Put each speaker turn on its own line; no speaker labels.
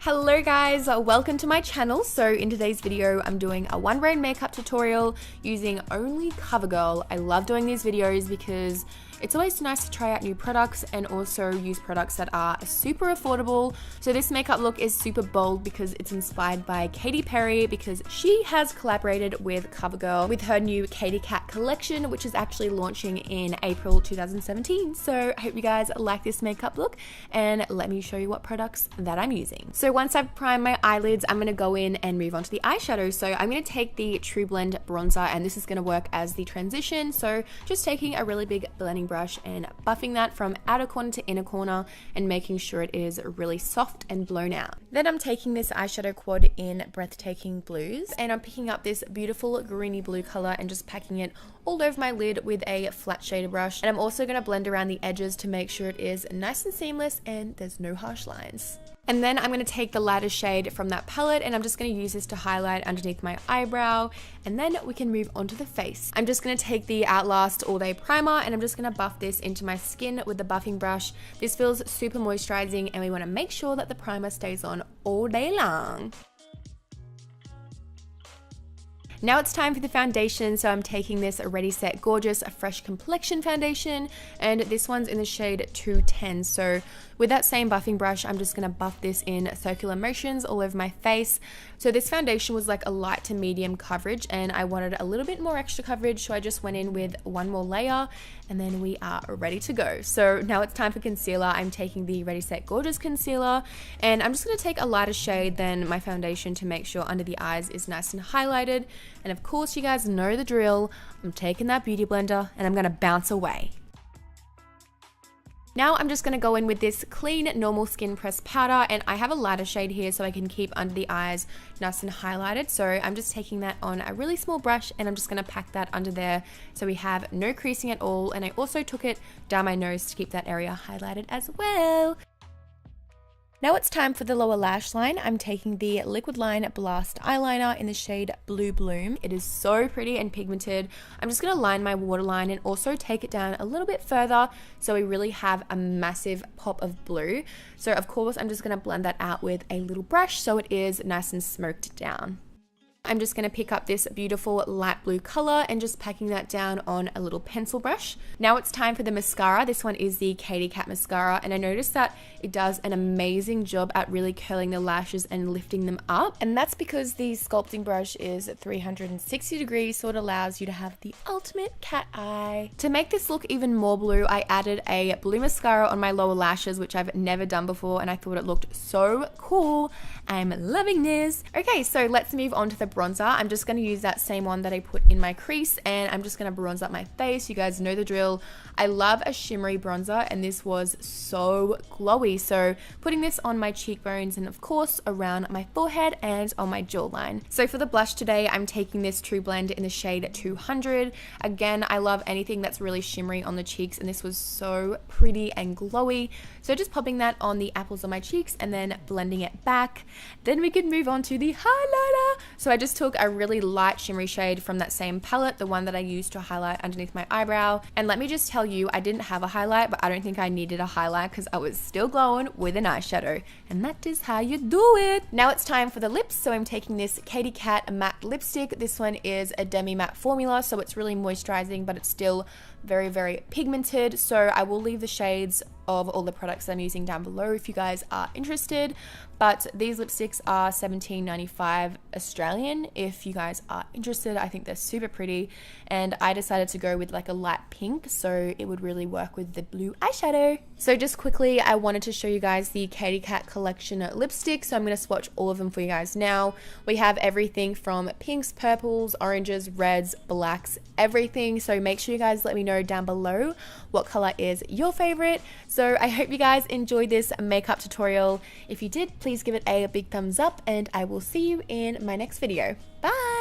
Hello guys, welcome to my channel. So in today's video, I'm doing a one round makeup tutorial using only COVERGIRL. I love doing these videos because it's always nice to try out new products and also use products that are super affordable. So this makeup look is super bold because it's inspired by Katy Perry because she has collaborated with COVERGIRL with her new Katy Kat collection, which is actually launching in April 2017. So I hope you guys like this makeup look and let me show you what products that I'm using. So once I've primed my eyelids, I'm going to go in and move on to the eyeshadow. So I'm going to take the Trublend Bronzer and this is going to work as the transition. So just taking a really big blending brush and buffing that from outer corner to inner corner and making sure it is really soft and blown out. Then I'm taking this eyeshadow quad in Breathtaking Blues and I'm picking up this beautiful greeny blue color and just packing it all over my lid with a flat shader brush. And I'm also going to blend around the edges to make sure it is nice and seamless and there's no harsh lines. And then I'm going to take the lighter shade from that palette and I'm just going to use this to highlight underneath my eyebrow, and then we can move on to the face. I'm just going to take the Outlast All Day Primer and I'm just going to buff this into my skin with the buffing brush. This feels super moisturizing and we want to make sure that the primer stays on all day long. Now it's time for the foundation, so I'm taking this Ready Set Gorgeous Fresh Complexion foundation, and this one's in the shade 210. So with that same buffing brush, I'm just going to buff this in circular motions all over my face. So this foundation was like a light to medium coverage, and I wanted a little bit more extra coverage, so I just went in with one more layer, and then we are ready to go. So now it's time for concealer. I'm taking the Ready Set Gorgeous concealer, and I'm just going to take a lighter shade than my foundation to make sure under the eyes is nice and highlighted. And of course, you guys know the drill. I'm taking that beauty blender and I'm going to bounce away. Now I'm just going to go in with this clean normal skin pressed powder, and I have a lighter shade here so I can keep under the eyes nice and highlighted. So I'm just taking that on a really small brush and I'm just going to pack that under there so we have no creasing at all. And I also took it down my nose to keep that area highlighted as well. Now it's time for the lower lash line. I'm taking the Liquid Line Blast eyeliner in the shade Blue Bloom. It is so pretty and pigmented. I'm just going to line my waterline and also take it down a little bit further so we really have a massive pop of blue. So of course I'm just going to blend that out with a little brush so it is nice and smoked down. I'm just going to pick up this beautiful light blue color and just packing that down on a little pencil brush. Now it's time for the mascara. This one is the Katy Kat mascara, and I noticed that it does an amazing job at really curling the lashes and lifting them up. And that's because the sculpting brush is 360 degrees, so it allows you to have the ultimate cat eye. To make this look even more blue, I added a blue mascara on my lower lashes, which I've never done before, and I thought it looked so cool. I'm loving this. Okay, so let's move on to the bronzer. I'm just going to use that same one that I put in my crease and I'm just going to bronze up my face. You guys know the drill. I love a shimmery bronzer and this was so glowy. So putting this on my cheekbones and of course around my forehead and on my jawline. So for the blush today, I'm taking this Trublend in the shade 200. Again, I love anything that's really shimmery on the cheeks and this was so pretty and glowy. So just popping that on the apples of my cheeks and then blending it back. Then we could move on to the highlighter. So I just took a really light shimmery shade from that same palette, the one that I used to highlight underneath my eyebrow. And let me just tell you, I didn't have a highlight, but I don't think I needed a highlight because I was still glowing with an eyeshadow. And that is how you do it. Now it's time for the lips. So I'm taking this Katy Kat matte lipstick. This one is a demi matte formula, so it's really moisturizing, but it's still very, very pigmented. So I will leave the shades of all the products I'm using down below if you guys are interested. But these lipsticks are $17.95 Australian if you guys are interested. I think they're super pretty and I decided to go with like a light pink so it would really work with the blue eyeshadow. So just quickly, I wanted to show you guys the Katy Kat Collection lipstick, so I'm going to swatch all of them for you guys now. We have everything from pinks, purples, oranges, reds, blacks, everything. So make sure you guys let me know down below what color is your favorite. So I hope you guys enjoyed this makeup tutorial. If you did, please give it a big thumbs up and I will see you in my next video. Bye!